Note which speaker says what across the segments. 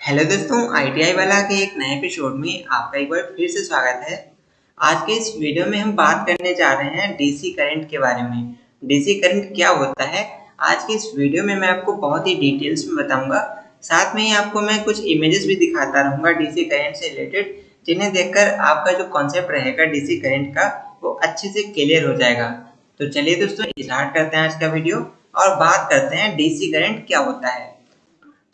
Speaker 1: Hello दोस्तों, ITI वाला के एक नए एपिसोड में आपका एक बार फिर से स्वागत है। आज के इस वीडियो में हम बात करने जा रहे हैं डीसी करंट के बारे में। डीसी करंट क्या होता है, आज के इस वीडियो में मैं आपको बहुत ही डिटेल्स में बताऊंगा। साथ में ही आपको मैं कुछ इमेजेस भी दिखाता रहूंगा डीसी करंट से रिलेटेड, जिन्हें देखकर आपका जो कॉन्सेप्ट रहेगा डीसी करंट का वो अच्छे से क्लियर हो जाएगा। तो चलिए दोस्तों, स्टार्ट करते हैं आज का वीडियो और बात करते हैं डीसी करंट क्या होता है।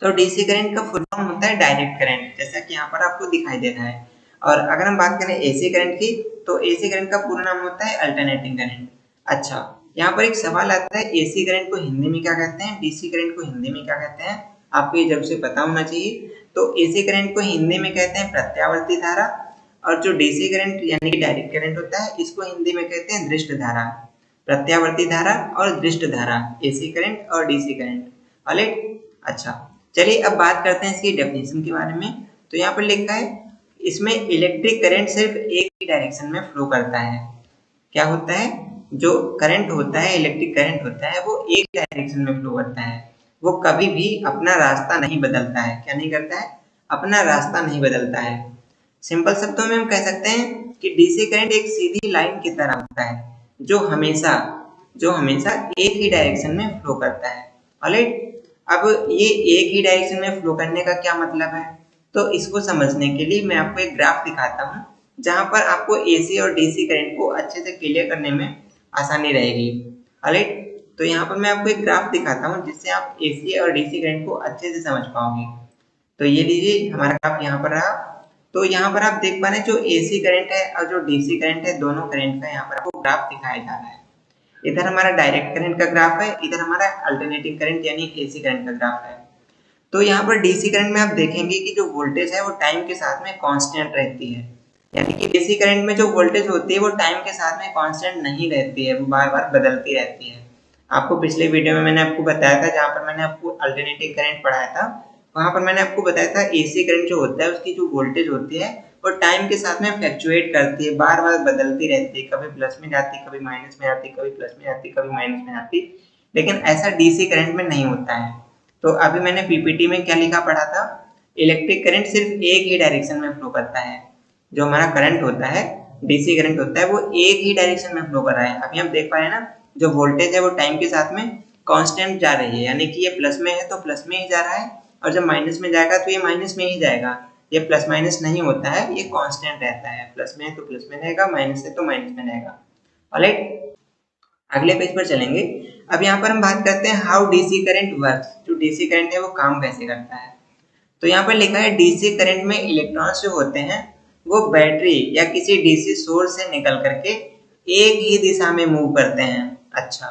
Speaker 1: तो डीसी करंट का फुल फॉर्म होता है डायरेक्ट करंट, जैसा कि यहाँ पर आपको दिखाई दे रहा है। और अगर हम बात करें एसी करंट की, तो एसी करंट का पूरा नाम होता है अल्टरनेटिंग करंट। अच्छा, यहाँ पर एक सवाल आता है, एसी करंट को हिंदी में क्या कहते हैं, डीसी करंट को हिंदी में क्या कहते हैं, आपको ये जरूर से पता होना चाहिए। तो एसी करंट को हिंदी में कहते हैं प्रत्यावर्ती धारा, और जो डीसी करंट यानी कि डायरेक्ट करंट होता है, इसको हिंदी में कहते हैं दृष्ट धारा। प्रत्यावर्ती धारा और दृष्ट धारा, एसी करंट और डीसी करंट। ऑलराइट, अच्छा चलिए अब बात करते हैं इसकी डेफिनेशन के बारे में। तो यहाँ पर लिखा है, इसमें इलेक्ट्रिक करंट सिर्फ एक ही डायरेक्शन में फ्लो करता है। क्या होता है, जो करंट होता है, इलेक्ट्रिक करंट होता है, वो एक डायरेक्शन में फ्लो करता है। वो कभी भी अपना रास्ता नहीं बदलता है। क्या नहीं करता है, अपना रास्ता नहीं बदलता है। सिंपल शब्दों में हम कह सकते हैं कि डीसी करंट एक सीधी लाइन की तरह होता है, जो हमेशा एक ही डायरेक्शन में फ्लो करता है। ऑलराइट, अब ये एक ही डायरेक्शन में फ्लो करने का क्या मतलब है, तो इसको समझने के लिए मैं आपको एक ग्राफ दिखाता हूँ, जहां पर आपको एसी और डीसी करंट को अच्छे से क्लियर करने में आसानी रहेगी। ऑलराइट, तो यहाँ पर मैं आपको एक ग्राफ दिखाता हूँ, जिससे आप एसी और डीसी करंट को अच्छे से समझ पाओगे। तो ये लीजिए, हमारा ग्राफ यहाँ पर रहा। तो यहाँ पर आप देख पा रहे हैं, जो एसी करंट है और जो डीसी करंट है, दोनों करंट का यहाँ पर आपको ग्राफ दिखाया जा रहा है। इधर हमारा डायरेक्ट करंट का ग्राफ है, इधर हमारा अल्टरनेटिंग करंट यानी एसी करंट का ग्राफ है। तो यहाँ पर डीसी करंट में आप देखेंगे कि जो वोल्टेज है वो टाइम के साथ में कांस्टेंट रहती है, यानी कि डीसी करंट में जो वोल्टेज होती है वो टाइम के साथ में कांस्टेंट नहीं रहती है, वो बार बार बदलती रहती है। आपको पिछले वीडियो में मैंने आपको बताया था, जहाँ पर मैंने आपको अल्टरनेटिंग करंट पढ़ाया था, वहां पर मैंने आपको बताया था एसी करंट जो होता है उसकी जो वोल्टेज होती है वो टाइम के साथ में फ्लक्चुएट करती है, बार बार बदलती रहती है, कभी प्लस में जाती, कभी माइनस में जाती, कभी प्लस में जाती, कभी माइनस में जाती। लेकिन ऐसा डीसी करंट में नहीं होता है। तो अभी मैंने पीपीटी में क्या लिखा पढ़ा था, इलेक्ट्रिक करंट सिर्फ एक ही डायरेक्शन में फ्लो करता है। जो हमारा करंट होता है, डीसी करंट होता है, वो एक ही डायरेक्शन में फ्लो कर रहा है। अभी हम देख पा रहे हैं ना, जो वोल्टेज है वो टाइम के साथ में कांस्टेंट जा रही है, यानी कि ये प्लस में है तो प्लस में ही जा रहा है, और जब माइनस में जाएगा तो ये माइनस में ही जाएगा। ये प्लस माइनस नहीं होता है, ये कांस्टेंट रहता है। प्लस में है तो प्लस में रहेगा, माइनस है तो माइनस में रहेगा। ऑलराइट, अगले पेज पर चलेंगे। अब यहाँ पर हम बात करते हैं हाउ डीसी करंट वर्क्स। जो डीसी करंट है वो काम कैसे करता है। तो यहाँ पर लिखा है, डीसी करंट में इलेक्ट्रॉन्स जो होते हैं वो बैटरी या किसी डीसी सोर्स से निकल करके एक ही दिशा में मूव करते हैं। अच्छा,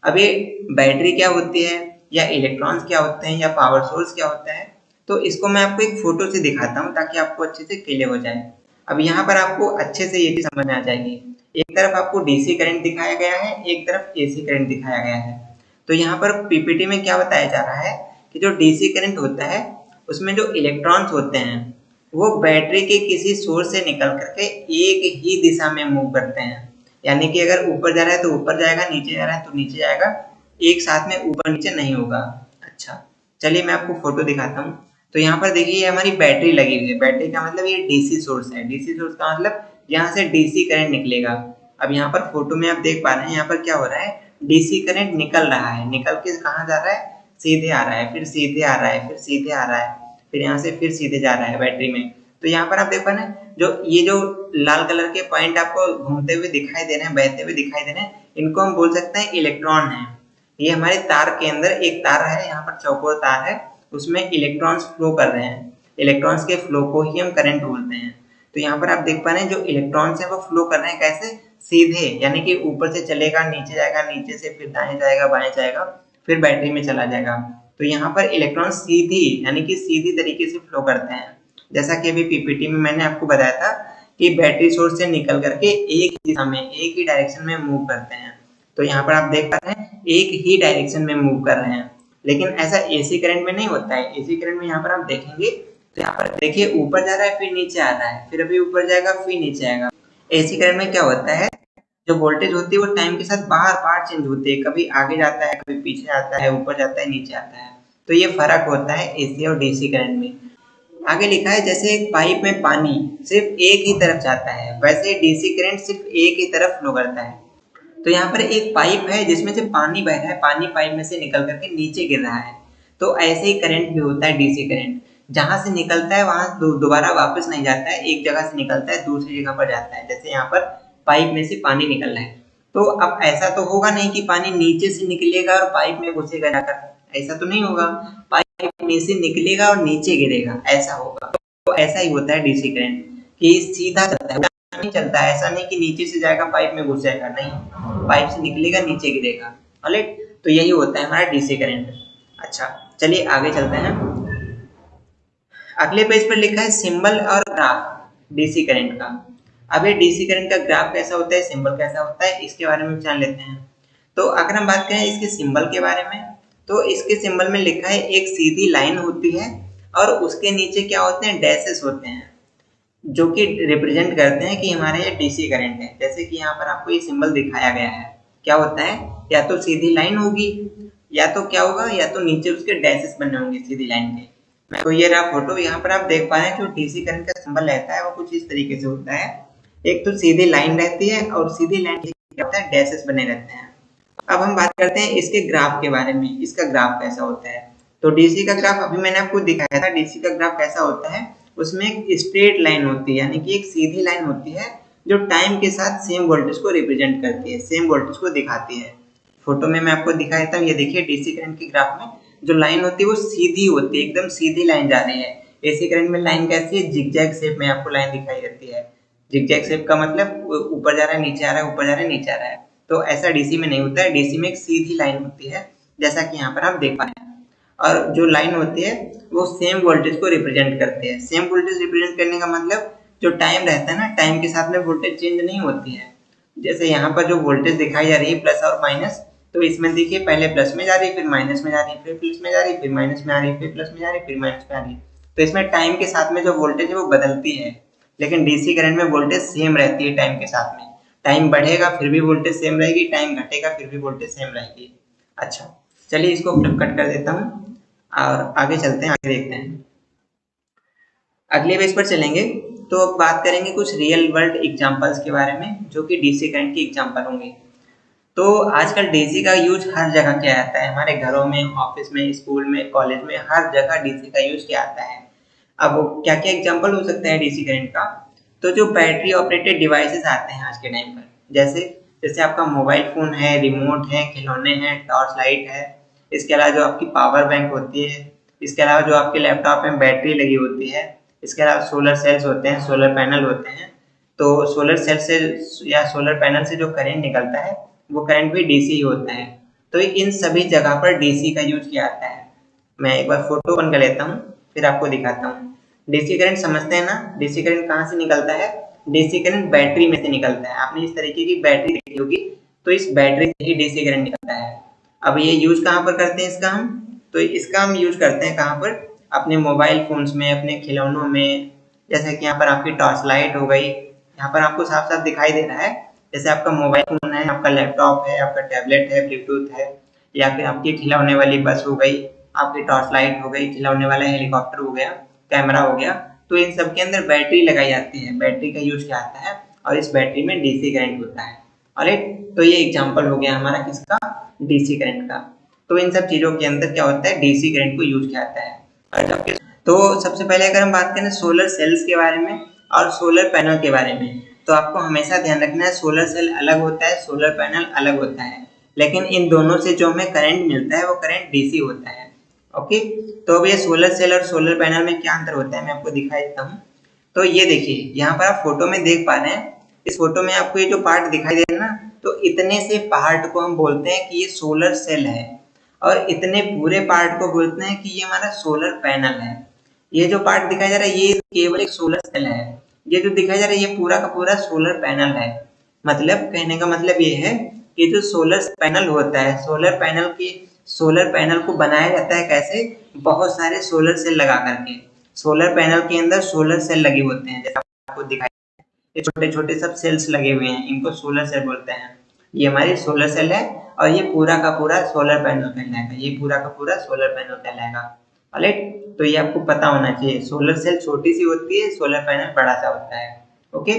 Speaker 1: अब ये बैटरी क्या होती है, या इलेक्ट्रॉन्स क्या होते हैं, या पावर सोर्स क्या होता है, तो इसको मैं आपको एक फोटो से दिखाता हूँ ताकि आपको अच्छे से क्लियर हो जाए। अब यहाँ पर आपको अच्छे से ये भी समझ में आ जाएगी। एक तरफ आपको डीसी करंट दिखाया गया है, एक तरफ एसी करंट दिखाया गया है। तो यहाँ पर पीपीटी में क्या बताया जा रहा है कि जो डीसी करंट होता है उसमें जो इलेक्ट्रॉन्स होते हैं वो बैटरी के किसी सोर्स से निकल करके एक ही दिशा में मूव करते हैं। यानी कि अगर ऊपर जा रहा है तो ऊपर जाएगा, नीचे जा रहा है तो नीचे जाएगा, एक साथ में ऊपर नीचे नहीं होगा। अच्छा, चलिए मैं आपको फोटो दिखाता हूँ। तो यहाँ पर देखिए, ये हमारी बैटरी लगी हुई है। बैटरी का मतलब ये डीसी सोर्स है। डीसी सोर्स का मतलब यहाँ से डीसी करंट निकलेगा। अब यहाँ पर फोटो में आप देख पा रहे हैं, यहाँ पर क्या हो रहा है, डीसी करंट निकल रहा है। निकल के कहाँ जा रहा है, सीधे आ रहा है, फिर सीधे आ रहा है, फिर सीधे आ रहा है, फिर यहाँ से फिर सीधे जा रहा है बैटरी में। तो यहाँ पर आप देख पा रहे हैं, जो लाल कलर के पॉइंट आपको घूमते हुए दिखाई दे रहे हैं, बहते हुए दिखाई दे रहे हैं, इनको हम बोल सकते हैं इलेक्ट्रॉन है। ये हमारे तार के अंदर एक तार है, यहाँ पर चौकोर तार है, उसमें इलेक्ट्रॉन्स फ्लो कर रहे हैं। इलेक्ट्रॉन्स के फ्लो को ही हम करंट बोलते हैं। तो यहाँ पर आप देख पा रहे हैं, जो इलेक्ट्रॉन्स है वो फ्लो कर रहे हैं कैसे, सीधे, यानी कि ऊपर से चलेगा, नीचे जाएगा, नीचे से फिर दाएं जाएगा, बाएं जाएगा, फिर बैटरी में चला जाएगा। तो यहाँ पर इलेक्ट्रॉन सीधी यानी कि सीधी तरीके से फ्लो करते हैं। जैसा कि अभी पीपीटी में मैंने आपको बताया था कि बैटरी सोर्स से निकल करके एक दिशा में, एक ही डायरेक्शन में मूव करते हैं। तो यहाँ पर आप देख पा रहे हैं, एक ही डायरेक्शन में मूव कर रहे हैं। लेकिन ऐसा एसी करंट में नहीं होता है। एसी करंट में यहाँ पर आप देखेंगे तो यहाँ पर देखिए, ऊपर जा रहा है, फिर नीचे आ रहा है, फिर अभी ऊपर जाएगा, फिर नीचे आएगा। एसी करंट में क्या होता है, जो वोल्टेज होती है वो टाइम के साथ बार बार चेंज होती है, कभी आगे जाता है, कभी पीछे आता है, ऊपर जाता है, नीचे आता है। तो ये फर्क होता है एसी और डीसी करंट में। आगे लिखा है जैसे एक पाइप में पानी सिर्फ एक ही तरफ जाता है, वैसे डीसी करंट सिर्फ एक ही तरफ फ्लो करता है। तो यहाँ पर एक पाइप है जिसमें से पानी बह रहा है, पानी पाइप में से निकल करके नीचे गिर रहा है। तो ऐसे ही करंट भी होता है डीसी करंट, जहां से निकलता है वहां दोबारा वापस नहीं जाता है, एक जगह से निकलता है दूसरी जगह पर जाता है। जैसे यहाँ पर पाइप में से पानी निकल रहा है, तो अब ऐसा तो होगा नहीं कि पानी नीचे से निकलेगा और पाइप में घुसेगा जाकर, ऐसा तो नहीं होगा। पाइप में से निकलेगा और नीचे गिरेगा, ऐसा होगा। तो ऐसा ही होता है डीसी करंट कि सीधा चलता है, नहीं चलता है। ऐसा नहीं कि नीचे से जाएगा पाइप में घुस जाएगा, नहीं, पाइप से निकलेगा नीचे गिरेगा। ऑलराइट, तो यही होता है हमारा डीसी करंट। अच्छा, चलिए आगे चलते हैं। अगले पेज पर लिखा है सिंबल और ग्राफ डीसी करंट का। अब ये डीसी करंट का ग्राफ कैसा होता है, सिंबल कैसा होता है, इसके बारे में जान लेते हैं। तो अगर हम बात करें इसके सिंबल के बारे में, तो इसके सिंबल में लिखा है एक सीधी लाइन होती है और उसके नीचे क्या होते हैं, डैशेस होते हैं, जो कि रिप्रेजेंट करते हैं कि हमारे ये डीसी करंट है। जैसे कि यहाँ पर आपको ये सिंबल दिखाया गया है, क्या होता है, या तो सीधी लाइन होगी, या तो क्या होगा, या तो नीचे उसके डैशेस बने होंगे सीधी लाइन के। तो ये रहा फोटो, यहाँ पर आप देख पा रहे हैं जो डीसी करंट का सिंबल रहता है वो कुछ इस तरीके से होता है। एक तो सीधी लाइन रहती है और सीधी लाइन क्या होता है, डैशेस बने रहते हैं। अब हम बात करते हैं इसके ग्राफ के बारे में, इसका ग्राफ कैसा होता है। तो डीसी का ग्राफ अभी मैंने आपको दिखाया था, डीसी का ग्राफ कैसा होता है, उसमें एक स्ट्रेट लाइन होती है, यानी कि एक सीधी लाइन होती है जो टाइम के साथ सेम वोल्टेज को रिप्रेजेंट करती है, सेम वोल्टेज को दिखाती है। फोटो में मैं आपको दिखा देता हूँ, ये देखिए डीसी करंट के ग्राफ में जो लाइन होती है वो सीधी होती है, एकदम सीधी लाइन जा रही है। एसी करंट में लाइन कैसी है, जिगजैग शेप में आपको लाइन दिखाई देती है। जिगजैग शेप का मतलब ऊपर जा रहा है नीचे आ रहा है, ऊपर जा रहा है नीचे आ रहा है। तो ऐसा डीसी में नहीं होता है, डीसी में एक सीधी लाइन होती है, जैसा कि यहाँ पर आप देख पा रहे हैं। और जो लाइन होती है वो सेम वोल्टेज को रिप्रेजेंट करती है। सेम वोल्टेज रिप्रेजेंट करने का मतलब जो टाइम रहता है ना, टाइम के साथ में वोल्टेज चेंज नहीं होती है। जैसे यहाँ पर जो वोल्टेज दिखाई जा रही है प्लस और माइनस, तो इसमें देखिए पहले प्लस में जा रही है, फिर माइनस में जा रही है, फिर प्लस में जा रही है, फिर माइनस में आ रही है, फिर प्लस में जा रही है, फिर माइनस में आ रही है। तो इसमें टाइम के साथ में जो वोल्टेज है वो बदलती है, लेकिन डीसी करंट में वोल्टेज सेम रहती है टाइम के साथ में। टाइम बढ़ेगा फिर भी वोल्टेज सेम रहेगी, टाइम घटेगा फिर भी वोल्टेज सेम रहेगी। अच्छा, चलिए इसको फ्लिप कट कर देता हूँ और आगे चलते हैं, आगे देखते हैं। अगले पेज पर चलेंगे तो अब बात करेंगे कुछ रियल वर्ल्ड एग्जांपल्स के बारे में, जो कि डीसी करंट की एग्जांपल होंगे। तो आजकल डीसी का यूज हर जगह किया जाता है, हमारे घरों में, ऑफिस में, स्कूल में, कॉलेज में, हर जगह डीसी का यूज किया जाता है। अब क्या क्या एग्जांपल हो सकता है डीसी करंट का, तो जो बैटरी ऑपरेटेड डिवाइसेस आते हैं आज के टाइम पर, जैसे आपका मोबाइल फोन है, रिमोट है, खिलौने हैं, टॉर्च लाइट है, इसके अलावा जो आपकी पावर बैंक होती है, इसके अलावा जो आपके लैपटॉप में बैटरी लगी होती है, इसके अलावा सोलर सेल्स होते हैं, सोलर पैनल होते हैं। तो सोलर सेल से या सोलर पैनल से जो करंट निकलता है वो करंट भी डीसी ही होता है। तो इन सभी जगह पर डीसी का यूज किया जाता है। मैं एक बार फोटो ओपन कर लेता हूँ फिर आपको दिखाता हूँ। डीसी करंट समझते हैं ना, डीसी करंट कहाँ से निकलता है, डीसी करंट बैटरी में से निकलता है। आपने इस तरीके की बैटरी देखी होगी, तो इस बैटरी से ही डीसी करंट निकलता है। अब ये यूज कहाँ पर करते हैं इसका हम, तो इसका हम यूज करते हैं कहाँ पर, अपने मोबाइल फोन्स में, अपने खिलौनों में। जैसे कि यहाँ पर आपकी टॉर्च लाइट हो गई, यहाँ पर आपको साफ साफ दिखाई दे रहा है। जैसे आपका मोबाइल फोन है, आपका लैपटॉप है, आपका टैबलेट है, ब्लूटूथ है, या फिर आपकी खिलौने वाली बस हो गई, आपकी टॉर्च लाइट हो गई, खिलौने वाला हेलीकॉप्टर हो गया, कैमरा हो गया। तो इन सब के अंदर बैटरी लगाई जाती है, बैटरी का यूज किया जाता है और इस बैटरी में डीसी करंट होता है। ऑलराइट, तो ये एग्जांपल हो गया हमारा किसका, डीसी करंट का। तो इन सब चीजों के अंदर क्या होता है, डीसी करंट को यूज किया जाता है। तो सबसे पहले अगर हम बात करें सोलर सेल्स के बारे में और सोलर पैनल के बारे में, तो आपको हमेशा ध्यान रखना है सोलर सेल अलग होता है, सोलर पैनल अलग होता है, लेकिन इन दोनों से जो हमें करंट मिलता है वो करंट डीसी होता है। ओके, तो अब ये सोलर सेल और सोलर पैनल में क्या अंतर होता है मैं आपको दिखा देता हूँ। तो ये देखिए यहाँ पर आप फोटो में देख पा रहे हैं, इस फोटो में आपको ये जो पार्ट दिखाई दे रहा है ना, तो इतने से पार्ट को हम बोलते हैं कि ये सोलर सेल है, और इतने पूरे पार्ट को बोलते हैं कि ये हमारा सोलर पैनल है। ये जो पार्ट दिखाई जा रहा है ये केवल एक सोलर सेल है, ये जो दिखाई जा रहा है ये पूरा का पूरा सोलर पैनल है। मतलब कहने का मतलब ये है कि जो सोलर पैनल होता है, सोलर पैनल को बनाया जाता है कैसे, बहुत सारे सोलर सेल लगा करके। सोलर पैनल के अंदर सोलर सेल लगे होते हैं, जैसा आपको दिखाई, ये छोटे छोटे सब सेल्स लगे हुए हैं, इनको सोलर सेल बोलते हैं। ये हमारी सोलर सेल है और ये पूरा का पूरा सोलर पैनल कहलाएगा, ये पूरा का पूरा सोलर पैनल कहलाएगा। ऑलराइट, तो ये आपको पता होना चाहिए। सोलर सेल छोटी सी होती है, सोलर पैनल बड़ा सा होता है। ओके,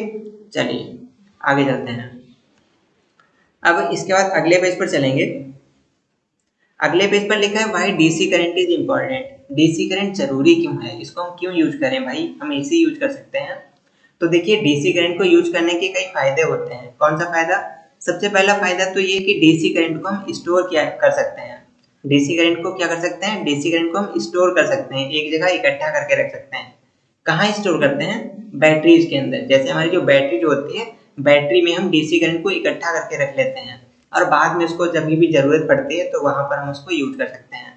Speaker 1: चलिए आगे चलते हैं। अब इसके बाद अगले पेज पर चलेंगे। अगले पेज पर लिखा है why DC current is important. DC current जरूरी क्यों है, इसको हम क्यों यूज करें भाई, हम एसी यूज कर सकते हैं। तो देखिए, डीसी करंट को यूज करने के कई फायदे होते हैं। कौन सा फायदा? सबसे पहला फायदा तो ये कि डीसी करंट को हम स्टोर किया कर सकते हैं। डीसी करंट को क्या कर सकते हैं? डीसी करंट को हम स्टोर कर सकते हैं, एक जगह इकट्ठा करके रख सकते हैं। कहाँ स्टोर करते हैं? बैटरीज के अंदर। जैसे हमारी जो बैटरी जो होती है, बैटरी में हम डीसी करंट को इकट्ठा करके रख लेते हैं और बाद में उसको जब भी जरूरत पड़ती है तो वहां पर हम उसको यूज कर सकते हैं।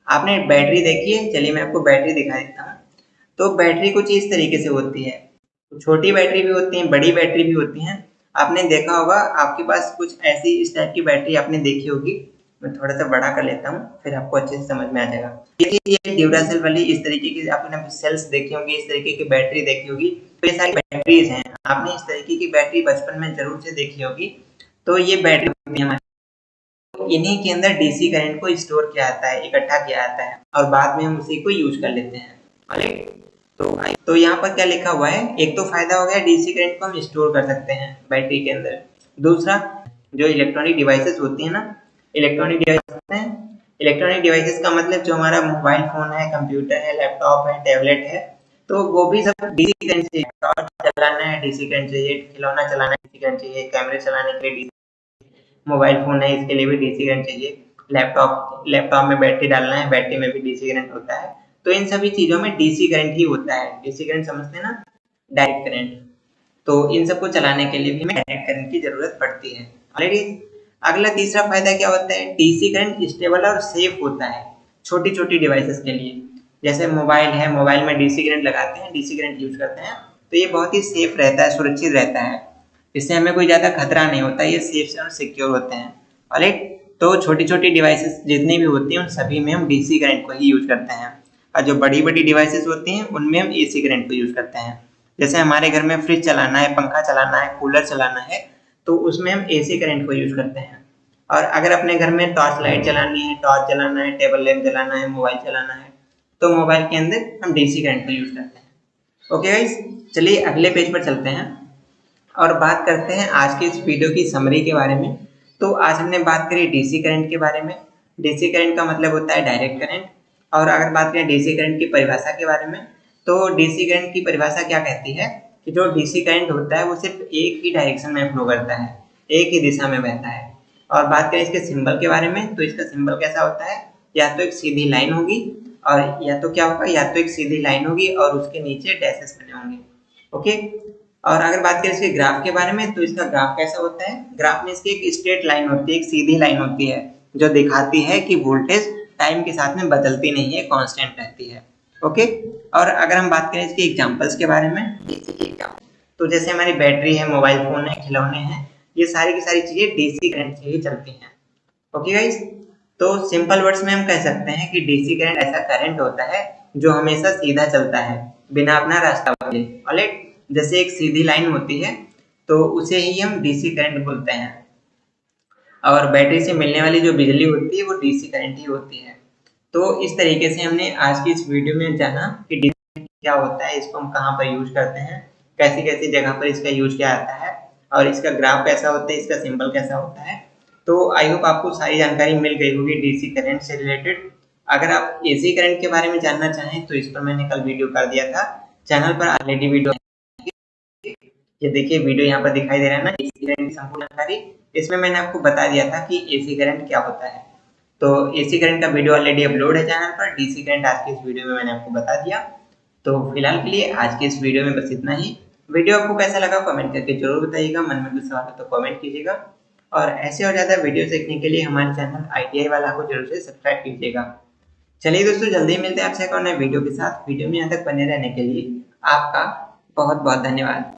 Speaker 1: आपने बैटरी देखी है? चलिए मैं आपको बैटरी दिखा देता हूँ। तो बैटरी कुछ इस तरीके से होती है, छोटी बैटरी भी होती है, बड़ी बैटरी भी होती है। आपने देखा होगा, आपके पास कुछ ऐसी इस टाइप की बैटरी आपने देखी होगी। मैं थोड़ा सा बड़ा कर लेता हूँ, फिर आपको अच्छे से समझ में आ जाएगा। ये ड्यूरासेल वाली इस तरीके की आपने सेल्स देखी होंगी, इस तरीके की बैटरी देखी होगी। तो ये सारी बैटरीज हैं, आपने इस तरीके की बैटरी बचपन में जरूर से देखी होगी। तो ये बैटरी होती है हमारी, इन्हीं के अंदर डीसी करंट को स्टोर किया जाता है, इकट्ठा किया जाता है और बाद में हम उसी को यूज कर लेते हैं। तो यहाँ पर क्या लिखा हुआ है, एक तो फायदा हो गया डीसी करंट को हम स्टोर कर सकते हैं बैटरी के अंदर। दूसरा, जो इलेक्ट्रॉनिक डिवाइसेस होती है ना, इलेक्ट्रॉनिक डिवाइसेस का मतलब जो हमारा मोबाइल फोन है, कंप्यूटर है, लैपटॉप है, टैबलेट है, तो वो भी सब डीसी करंट से, टॉर्च चलाना है डीसी करंट चाहिए, खिलौना चलाना है डीसी करंट चाहिए, कैमरे चलाने के लिए डीसी, मोबाइल फोन है इसके लिए भी डीसी करंट चाहिए, लैपटॉप में बैटरी डालना है, बैटरी में भी डीसी करंट होता है। तो इन सभी चीजों में डीसी करंट ही होता है। डीसी करंट समझते हैं ना, डायरेक्ट करंट। तो इन सबको चलाने के लिए भी हमें डायरेक्ट करंट की जरूरत पड़ती है। ऑलरेडी अगला तीसरा फायदा क्या होता है, डीसी करंट स्टेबल और सेफ होता है छोटी छोटी डिवाइसेस के लिए। जैसे मोबाइल है, मोबाइल में डीसी करंट लगाते हैं, डीसी करंट यूज करते हैं, तो ये बहुत ही सेफ रहता है, सुरक्षित रहता है। इससे हमें कोई ज्यादा खतरा नहीं होता, ये सेफ और सिक्योर होते हैं। ऑलराइट, तो छोटी छोटी डिवाइसेस जितनी भी होती हैं उन सभी में हम डीसी करंट को ही यूज करते हैं, और जो बड़ी बड़ी डिवाइसेस होती हैं उनमें हम एसी करंट को यूज करते हैं। जैसे हमारे घर में फ्रिज चलाना है, पंखा चलाना है, कूलर चलाना है, तो उसमें हम एसी करंट को यूज करते हैं। और अगर अपने घर में टॉर्च लाइट चलानी है, टॉर्च चलाना है, टेबल लैंप चलाना है, मोबाइल चलाना है, तो मोबाइल के अंदर हम डीसी करंट को यूज करते हैं। ओके गाइस, चलिए अगले पेज पर चलते हैं और बात करते हैं आज की इस वीडियो की समरी के बारे में। तो आज हमने बात करी डीसी करंट के बारे में। डीसी करंट का मतलब होता है डायरेक्ट करंट। और अगर बात करें डीसी करंट की परिभाषा के बारे में, तो डीसी करंट की परिभाषा क्या कहती है कि जो डीसी करंट होता है वो सिर्फ एक ही डायरेक्शन में फ्लो करता है, एक ही दिशा में बहता है। और बात करें इसके सिंबल के बारे में, तो इसका सिंबल कैसा होता है, या तो एक सीधी लाइन होगी, और या तो क्या होगा, या तो एक सीधी लाइन होगी और उसके नीचे डैशेस बने होंगे। ओके, और अगर बात करें इसके ग्राफ के बारे में, तो इसका ग्राफ कैसा होता है, ग्राफ में इसकी एक स्ट्रेट लाइन होती है, एक सीधी लाइन होती है, जो दिखाती है कि वोल्टेज टाइम के साथ में बदलती नहीं है, कांस्टेंट रहती है। ओके, और अगर हम बात करें इसके एग्जांपल्स के बारे में, तो जैसे हमारी बैटरी है, मोबाइल फोन है, खिलौने हैं, ये सारी की सारी चीजें डीसी करंट से ही चलती हैं। ओके गाइस, तो सिंपल वर्ड्स में हम कह सकते हैं कि डीसी करंट ऐसा करंट होता है जो हमेशा सीधा चलता है, बिना अपना रास्ता बदले। ऑलराइट, जैसे एक सीधी लाइन होती है तो उसे ही हम डीसी करंट बोलते हैं, और बैटरी से मिलने वाली जो बिजली होती है वो डीसी करंट ही होती है। तो इस तरीके से हमने आज की इस वीडियो में जाना कि डीसी क्या होता है, इसको हम कहाँ पर यूज करते हैं, कैसी कैसी जगह पर इसका यूज किया जाता है, और इसका ग्राफ कैसा होता है, इसका सिंबल कैसा होता है। तो आई होप आपको सारी जानकारी मिल गई होगी डीसी करंट से रिलेटेड। अगर आप एसी करंट के बारे में जानना चाहें तो इस पर मैंने कल वीडियो कर दिया था, चैनल पर ऑलरेडी वीडियो, ये देखिए वीडियो यहाँ पर दिखाई दे रहा है ना, एसी करंट की संपूर्ण जानकारी। इसमें मैंने आपको बता दिया था कि एसी करंट क्या होता है। तो एसी करंट का वीडियो ऑलरेडी अपलोड है चैनल पर, डीसी करंट आज की इस वीडियो में मैंने आपको बता दिया। तो फिलहाल के लिए आज के इस वीडियो में बस इतना ही। वीडियो आपको कैसा लगा कमेंट करके जरूर बताइएगा, मन में कुछ सवाल हो तो कमेंट कीजिएगा, और ऐसे और ज़्यादा वीडियो देखने के लिए हमारे चैनल ITI वाला को जरूर से सब्सक्राइब कीजिएगा। चलिए दोस्तों, जल्दी मिलते हैं आपसे एक और नए वीडियो के साथ। वीडियो में यहाँ तक बने रहने के लिए आपका बहुत बहुत धन्यवाद।